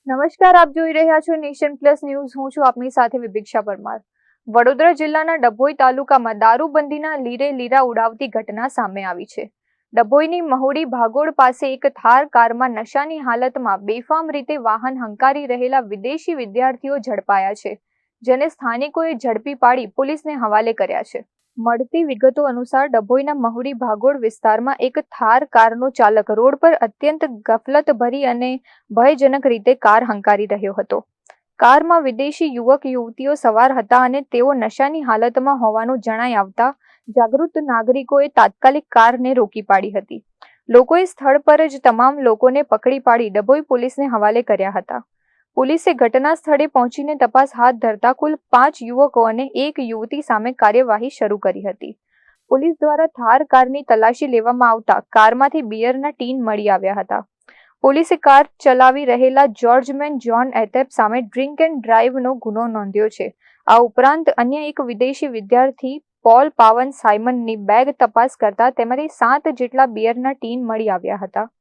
નમસ્કાર, આપ જોઈ રહ્યા છો નેશન પ્લસ ન્યૂઝ. હું છું આપની સાથે વિભિક્ષા પરમાર. વડોદરા જિલ્લાના ડભોઈ તાલુકામાં દારૂબંધીના લીરે લીરા ઉડાવતી ઘટના સામે આવી છે. ડભોઈની મહુડી ભાગોળ પાસે એક થાર કારમાં નશાની હાલતમાં બેફામ રીતે વાહન હંકારી રહેલા વિદેશી વિદ્યાર્થીઓ ઝડપાયા છે, જેને સ્થાનિકોએ ઝડપી પાડી પોલીસને હવાલે કર્યા છે. મળતી વિગતો અનુસાર ડભોઈના મહુડી ભાગોળ વિસ્તારમાં એક થાર કારનો ચાલક રોડ પર અત્યંત ગફલતભરી અને ભયજનક રીતે કાર હંકારી રહ્યો હતો. કારમાં વિદેશી યુવક યુવતીઓ સવાર હતા અને તેઓ નશાની હાલતમાં હોવાનું જણાઈ આવતા જાગૃત નાગરિકોએ તાત્કાલિક કારને રોકી પાડી હતી. લોકોએ સ્થળ પર જ તમામ લોકોને પકડી પાડી ડભોઈ પોલીસને હવાલે કર્યા હતા. પોલીસે ઘટના સ્થળે પહોંચીને તપાસ હાથ ધરતા કુલ 5 યુવકો અને 1 યુવતી સામે કાર્યવાહી શરૂ કરી હતી. પોલીસ દ્વારા થાર કારની તલાશી લેવામાં આવતા કારમાંથી બિયરના ટીન મળી આવ્યા હતા. પોલીસે કાર ચલાવી રહેલા જોર્જમેન જોન એતેપ સામે ડ્રિંક એન્ડ ડ્રાઈવનો ગુનો નોંધ્યો છે. આ ઉપરાંત અન્ય એક વિદેશી વિદ્યાર્થી પોલ પાવન સાયમનની બેગ તપાસ કરતા તેમાંથી 7 જેટલા બિયરના ટીન મળી આવ્યા હતા,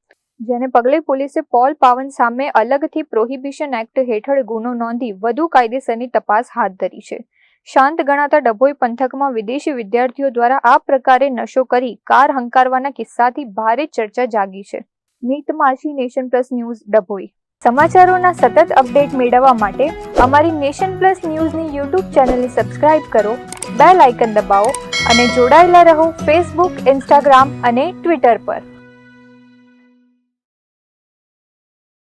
જેને પગલે પોલીસે પોલ પાવન સામે અલગથી પ્રોહિબિશન એક્ટ હેઠળ ગુનો નોંધી વધુ કાયદેસરની તપાસ હાથ ધરી છે. શાંત ગણાતા ડભોઈ પંથકમાં વિદેશી વિદ્યાર્થીઓ દ્વારા આ પ્રકારે નશો કરી કાર હંકારવાના કિસ્સાથી ભારે ચર્ચા જાગી છે. મીત માશી, નેશન પ્લસ ન્યૂઝ, ડભોઈ. સમાચારોના સતત અપડેટ મેળવવા માટે અમારી નેશન પ્લસ ન્યૂઝની યુટ્યુબ ચેનલને સબસ્ક્રાઇબ કરો, બેલ આઇકન દબાવો અને જોડાયેલા રહો ફેસબુક, ઇન્સ્ટાગ્રામ અને ટ્વિટર પર.